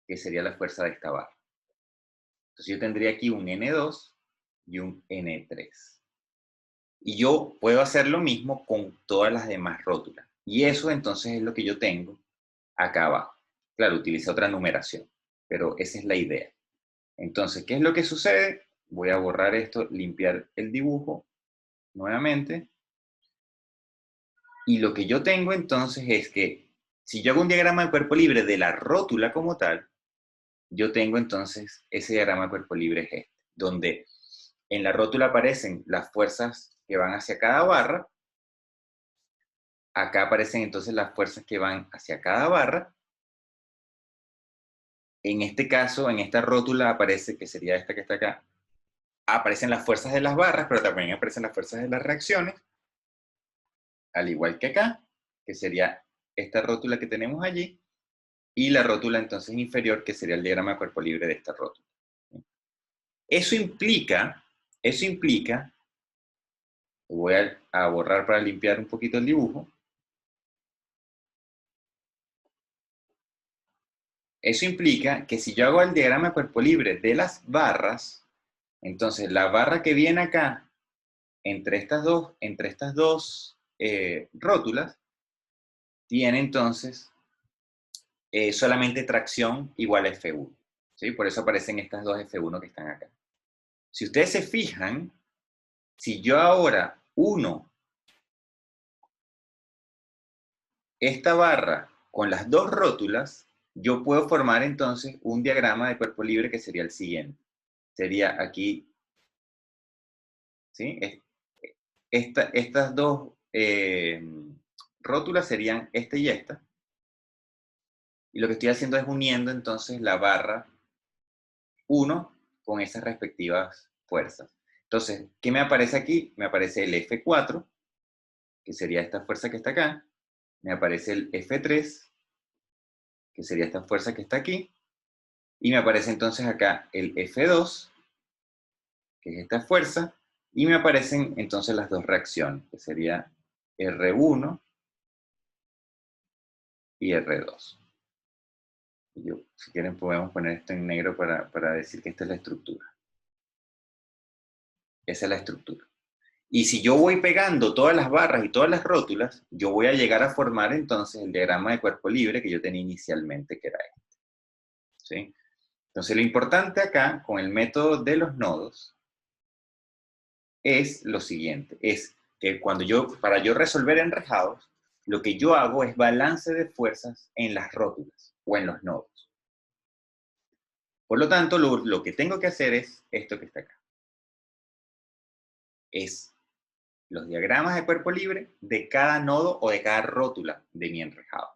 A: que sería la fuerza de esta barra. Entonces yo tendría aquí un N2 y un N3. Y yo puedo hacer lo mismo con todas las demás rótulas. Y eso entonces es lo que yo tengo acá abajo. Claro, utilizo otra numeración, pero esa es la idea. Entonces, ¿qué es lo que sucede? Voy a borrar esto, limpiar el dibujo nuevamente. Y lo que yo tengo entonces es que si yo hago un diagrama de cuerpo libre de la rótula como tal, yo tengo entonces ese diagrama de cuerpo libre es este, donde en la rótula aparecen las fuerzas que van hacia cada barra, acá aparecen entonces las fuerzas que van hacia cada barra. En este caso, en esta rótula aparece, que sería esta que está acá, aparecen las fuerzas de las barras, pero también aparecen las fuerzas de las reacciones, al igual que acá, que sería esta rótula que tenemos allí, y la rótula entonces inferior, que sería el diagrama de cuerpo libre de esta rótula. Eso implica, voy a borrar para limpiar un poquito el dibujo. Eso implica que si yo hago el diagrama de cuerpo libre de las barras, entonces la barra que viene acá, entre estas dos rótulas, tiene entonces solamente tracción igual a F1. ¿Sí? Por eso aparecen estas dos F1 que están acá. Si ustedes se fijan, si yo ahora uno esta barra con las dos rótulas, yo puedo formar entonces un diagrama de cuerpo libre que sería el siguiente. Sería aquí, ¿sí? Estas dos rótulas serían esta y esta. Y lo que estoy haciendo es uniendo entonces la barra 1 con esas respectivas fuerzas. Entonces, ¿qué me aparece aquí? Me aparece el F4, que sería esta fuerza que está acá. Me aparece el F3, que sería esta fuerza que está aquí. Y me aparece entonces acá el F2, que es esta fuerza. Y me aparecen entonces las dos reacciones, que sería R1 y R2. Si quieren podemos poner esto en negro para decir que esta es la estructura. Esa es la estructura. Y si yo voy pegando todas las barras y todas las rótulas, yo voy a llegar a formar entonces el diagrama de cuerpo libre que yo tenía inicialmente, que era este. ¿Sí? Entonces lo importante acá, con el método de los nodos, es lo siguiente. Es que para yo resolver enrejados, lo que yo hago es balance de fuerzas en las rótulas o en los nodos. Por lo tanto, lo que tengo que hacer es esto que está acá. Es los diagramas de cuerpo libre de cada nodo o de cada rótula de mi enrejado.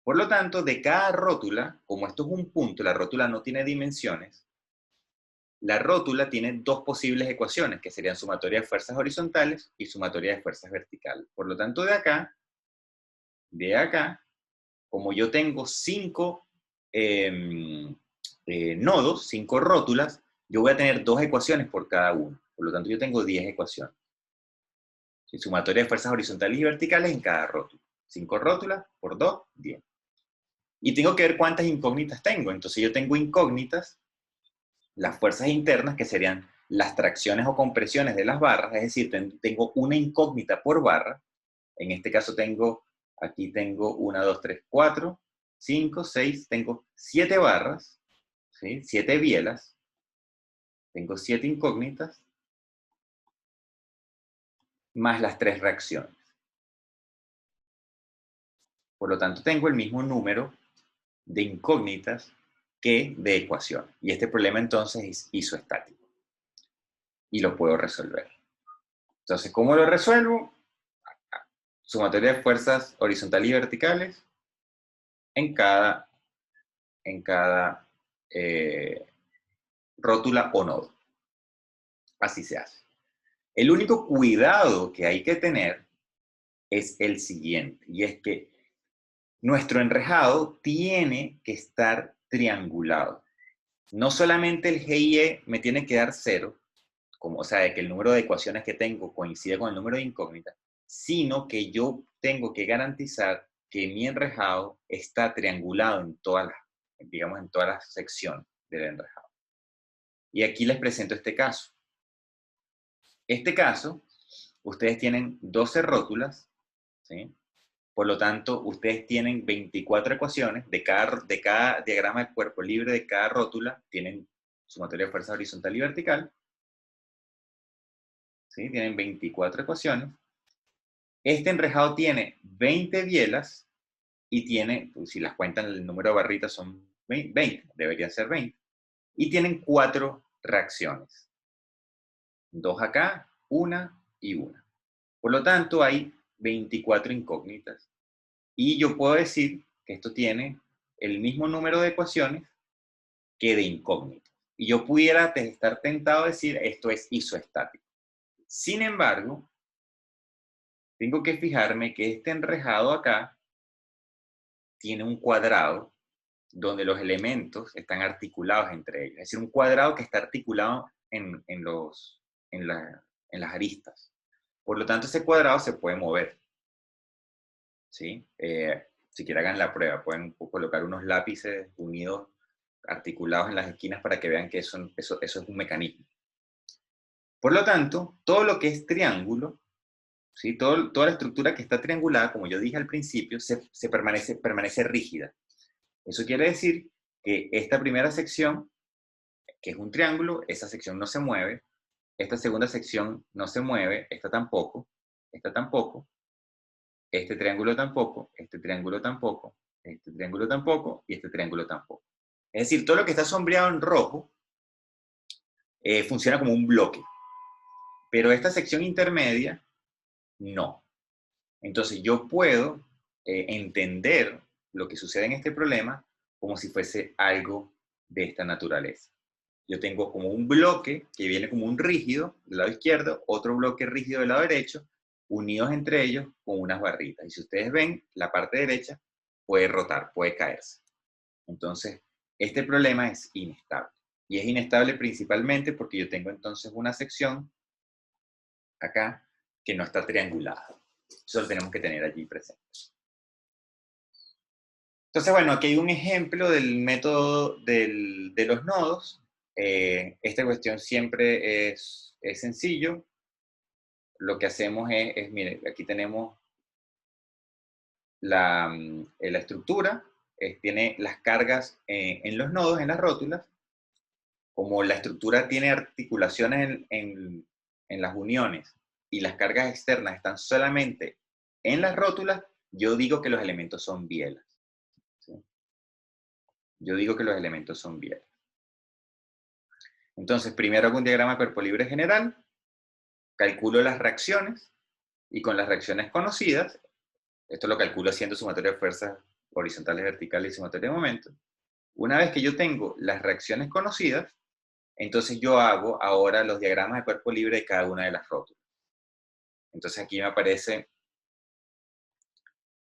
A: Por lo tanto, de cada rótula, como esto es un punto, la rótula no tiene dimensiones, la rótula tiene dos posibles ecuaciones, que serían sumatoria de fuerzas horizontales y sumatoria de fuerzas verticales. Por lo tanto, de acá, como yo tengo 5 nodos, 5 rótulas, yo voy a tener 2 ecuaciones por cada uno. Por lo tanto, yo tengo 10 ecuaciones. Sumatoria de fuerzas horizontales y verticales en cada rótula. 5 rótulas por 2, 10. Y tengo que ver cuántas incógnitas tengo. Entonces yo tengo incógnitas, las fuerzas internas, que serían las tracciones o compresiones de las barras, es decir, tengo una incógnita por barra. En este caso aquí tengo 1, 2, 3, 4, 5, 6, tengo 7 barras, ¿sí? 7 bielas, tengo 7 incógnitas, más las 3 reacciones. Por lo tanto, tengo el mismo número de incógnitas que de ecuaciones. Y este problema entonces es isoestático. Y lo puedo resolver. Entonces, ¿cómo lo resuelvo? Sumatoria de fuerzas horizontales y verticales en cada rótula o nodo. Así se hace. El único cuidado que hay que tener es el siguiente, y es que nuestro enrejado tiene que estar triangulado. No solamente el G y E me tiene que dar 0, o sea, de que el número de ecuaciones que tengo coincide con el número de incógnitas, sino que yo tengo que garantizar que mi enrejado está triangulado en en todas las secciones del enrejado. Y aquí les presento este caso. Este caso, ustedes tienen 12 rótulas, ¿sí? Por lo tanto, ustedes tienen 24 ecuaciones de cada diagrama de cuerpo libre de cada rótula, tienen sumatoria de fuerza horizontal y vertical, ¿sí? Tienen 24 ecuaciones. Este enrejado tiene 20 bielas y tiene, pues, si las cuentan el número de barritas son 20, deberían ser 20. Y tienen 4 reacciones. 2 acá, 1 y 1. Por lo tanto, hay 24 incógnitas. Y yo puedo decir que esto tiene el mismo número de ecuaciones que de incógnitas. Y yo pudiera estar tentado a decir esto es isoestático. Sin embargo, tengo que fijarme que este enrejado acá tiene un cuadrado donde los elementos están articulados entre ellos. Es decir, un cuadrado que está articulado en las aristas. Por lo tanto, ese cuadrado se puede mover. ¿Sí? Si quieren hagan la prueba, pueden colocar unos lápices unidos, articulados en las esquinas para que vean que eso es un mecanismo. Por lo tanto, todo lo que es triángulo, ¿sí? Toda la estructura que está triangulada, como yo dije al principio, permanece rígida. Eso quiere decir que esta primera sección, que es un triángulo, esa sección no se mueve, esta segunda sección no se mueve, esta tampoco, este triángulo tampoco, este triángulo tampoco, este triángulo tampoco y este triángulo tampoco. Es decir, todo lo que está sombreado en rojo funciona como un bloque, pero esta sección intermedia no. Entonces yo puedo entender lo que sucede en este problema como si fuese algo de esta naturaleza. Yo tengo como un bloque que viene como un rígido del lado izquierdo, otro bloque rígido del lado derecho, unidos entre ellos con unas barritas. Y si ustedes ven, la parte derecha puede rotar, puede caerse. Entonces, este problema es inestable. Y es inestable principalmente porque yo tengo entonces una sección acá que no está triangulada. Eso lo tenemos que tener allí presente. Entonces, bueno, aquí hay un ejemplo del método de los nodos. Esta cuestión siempre es sencillo. Lo que hacemos miren, aquí tenemos la estructura, tiene las cargas en los nodos, en las rótulas. Como la estructura tiene articulaciones en las uniones y las cargas externas están solamente en las rótulas, yo digo que los elementos son bielas. ¿Sí? Yo digo que los elementos son bielas. Entonces, primero hago un diagrama de cuerpo libre general, calculo las reacciones, y con las reacciones conocidas, esto lo calculo haciendo sumatoria de fuerzas horizontales, verticales y sumatoria de momentos. Una vez que yo tengo las reacciones conocidas, entonces yo hago ahora los diagramas de cuerpo libre de cada una de las rótulas. Entonces aquí me aparece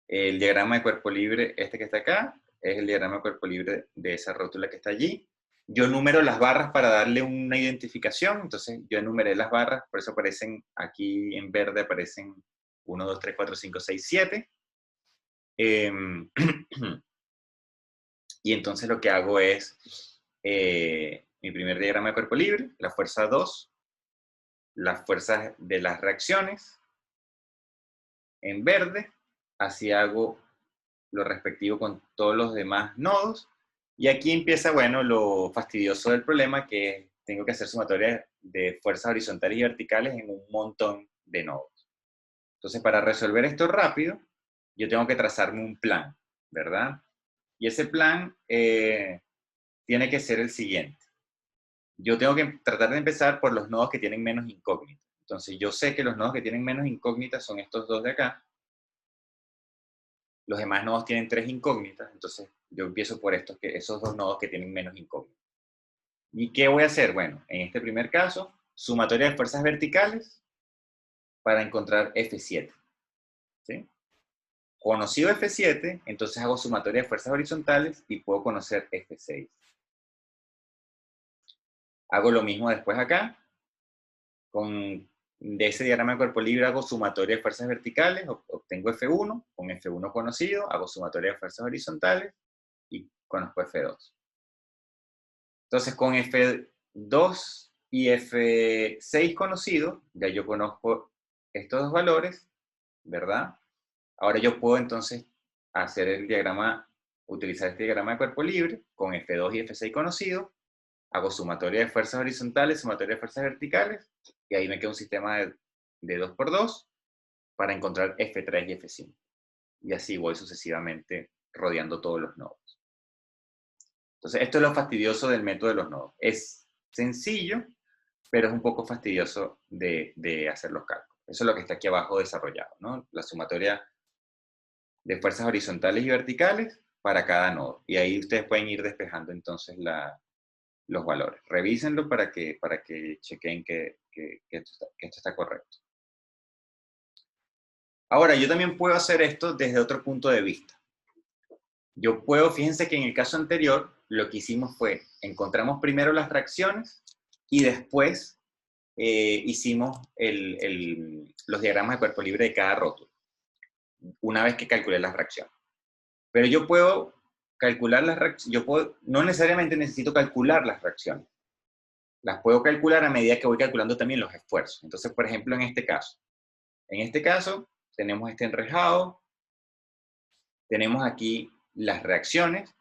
A: el diagrama de cuerpo libre, este que está acá, es el diagrama de cuerpo libre de esa rótula que está allí. Yo numero las barras para darle una identificación, entonces yo enumeré las barras, por eso aparecen aquí en verde, aparecen 1, 2, 3, 4, 5, 6, 7. Y entonces lo que hago es mi primer diagrama de cuerpo libre, la fuerza 2, las fuerzas de las reacciones en verde, así hago lo respectivo con todos los demás nodos. Y aquí empieza, bueno, lo fastidioso del problema, que tengo que hacer sumatoria de fuerzas horizontales y verticales en un montón de nodos. Entonces, para resolver esto rápido, yo tengo que trazarme un plan, ¿verdad? Y ese plan tiene que ser el siguiente. Yo tengo que tratar de empezar por los nodos que tienen menos incógnitas. Entonces, yo sé que los nodos que tienen menos incógnitas son estos dos de acá. Los demás nodos tienen 3 incógnitas, entonces yo empiezo por esos dos nodos que tienen menos incógnitas. ¿Y qué voy a hacer? Bueno, en este primer caso, sumatoria de fuerzas verticales para encontrar F7. ¿Sí? Conocido F7, entonces hago sumatoria de fuerzas horizontales y puedo conocer F6. Hago lo mismo después acá. De ese diagrama de cuerpo libre hago sumatoria de fuerzas verticales, obtengo F1, con F1 conocido, hago sumatoria de fuerzas horizontales y conozco F2. Entonces, con F2 y F6 conocidos, ya yo conozco estos dos valores, ¿verdad? Ahora yo puedo entonces hacer el diagrama, utilizar este diagrama de cuerpo libre, con F2 y F6 conocidos, hago sumatoria de fuerzas horizontales, sumatoria de fuerzas verticales, y ahí me queda un sistema de 2×2 para encontrar F3 y F5. Y así voy sucesivamente rodeando todos los nodos. Entonces, esto es lo fastidioso del método de los nodos. Es sencillo, pero es un poco fastidioso de hacer los cálculos. Eso es lo que está aquí abajo desarrollado, ¿no? La sumatoria de fuerzas horizontales y verticales para cada nodo. Y ahí ustedes pueden ir despejando entonces los valores. Revísenlo para que chequen que esto está correcto. Ahora, yo también puedo hacer esto desde otro punto de vista. yo puedo, fíjense que en el caso anterior, lo que hicimos fue, encontramos primero las fracciones y después hicimos los diagramas de cuerpo libre de cada rótulo, una vez que calculé las fracciones. Pero yo puedo calcular las fracciones, no necesariamente necesito calcular las fracciones. Las puedo calcular a medida que voy calculando también los esfuerzos. Entonces, por ejemplo, en este caso, tenemos este enrejado, tenemos aquí las reacciones,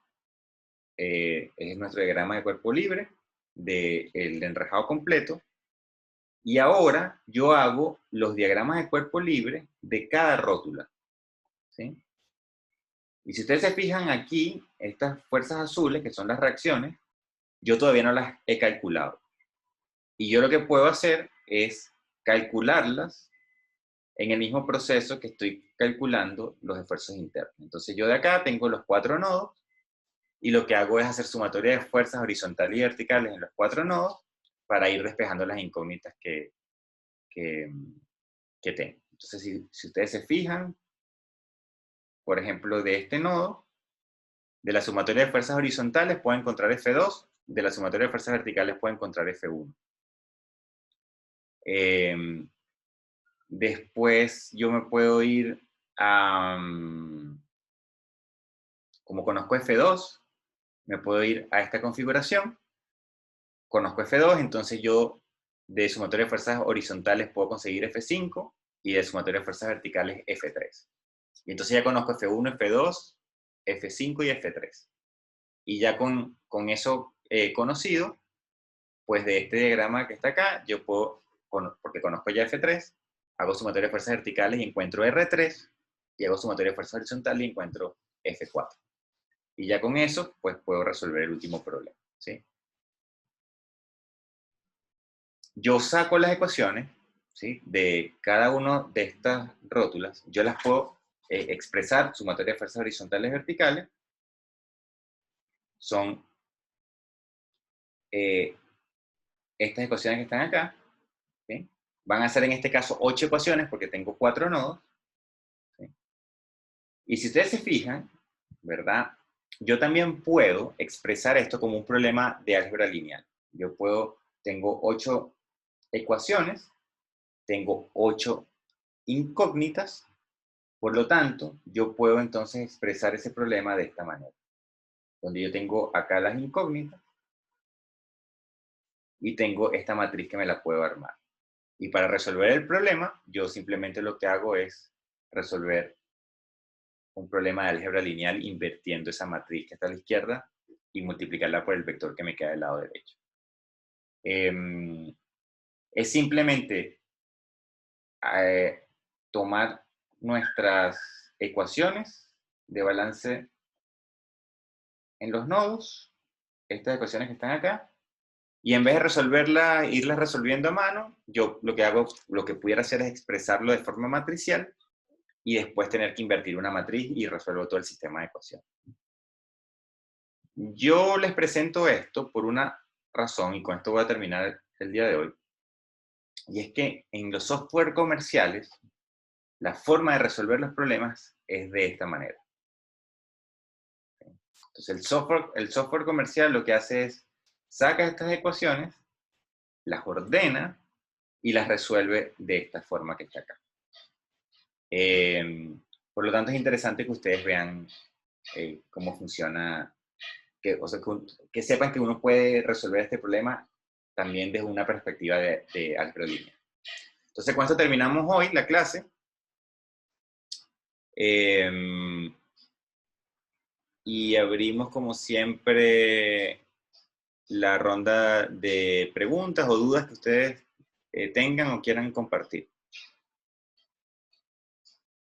A: es nuestro diagrama de cuerpo libre del enrejado completo, y ahora yo hago los diagramas de cuerpo libre de cada rótula, ¿sí? Y si ustedes se fijan aquí, estas fuerzas azules, que son las reacciones, yo todavía no las he calculado. Y yo lo que puedo hacer es calcularlas en el mismo proceso que estoy calculando los esfuerzos internos. Entonces yo de acá tengo los 4 nodos, y lo que hago es hacer sumatoria de fuerzas horizontales y verticales en los 4 nodos para ir despejando las incógnitas que tengo. Entonces, si ustedes se fijan, por ejemplo, de este nodo, de la sumatoria de fuerzas horizontales puedo encontrar F2, de la sumatoria de fuerzas verticales puedo encontrar F1. Después yo me puedo ir a, como conozco F2, me puedo ir a esta configuración, conozco F2, entonces yo de sumatoria de fuerzas horizontales puedo conseguir F5 y de sumatoria de fuerzas verticales F3. Y entonces ya conozco F1, F2, F5 y F3. Y ya con eso conocido, pues de este diagrama que está acá, yo puedo, porque conozco ya F3, hago sumatoria de fuerzas verticales y encuentro R3, y hago sumatoria de fuerzas horizontales y encuentro F4. Y ya con eso, pues puedo resolver el último problema, ¿sí? Yo saco las ecuaciones, ¿sí?, de cada una de estas rótulas, yo las puedo expresar, sumatoria de fuerzas horizontales y verticales, son estas ecuaciones que están acá, ¿sí? Van a ser en este caso 8 ecuaciones porque tengo 4 nodos, ¿sí? Y si ustedes se fijan, ¿verdad? Yo también puedo expresar esto como un problema de álgebra lineal. Tengo 8 ecuaciones, tengo 8 incógnitas, por lo tanto, yo puedo entonces expresar ese problema de esta manera, donde yo tengo acá las incógnitas y tengo esta matriz que me la puedo armar. Y para resolver el problema, yo simplemente lo que hago es resolver un problema de álgebra lineal invirtiendo esa matriz que está a la izquierda y multiplicarla por el vector que me queda del lado derecho. Es simplemente tomar nuestras ecuaciones de balance en los nodos, estas ecuaciones que están acá, y en vez de resolverla, irlas resolviendo a mano, yo lo que pudiera hacer es expresarlo de forma matricial y después tener que invertir una matriz y resuelvo todo el sistema de ecuaciones. Yo les presento esto por una razón, y con esto voy a terminar el día de hoy, y es que en los software comerciales, la forma de resolver los problemas es de esta manera. Entonces el software comercial lo que hace es, saca estas ecuaciones, las ordena y las resuelve de esta forma que está acá. Por lo tanto, es interesante que ustedes vean cómo funciona, que sepan que uno puede resolver este problema también desde una perspectiva de álgebra lineal. Entonces, con esto terminamos hoy la clase. Y abrimos, como siempre, la ronda de preguntas o dudas que ustedes tengan o quieran compartir.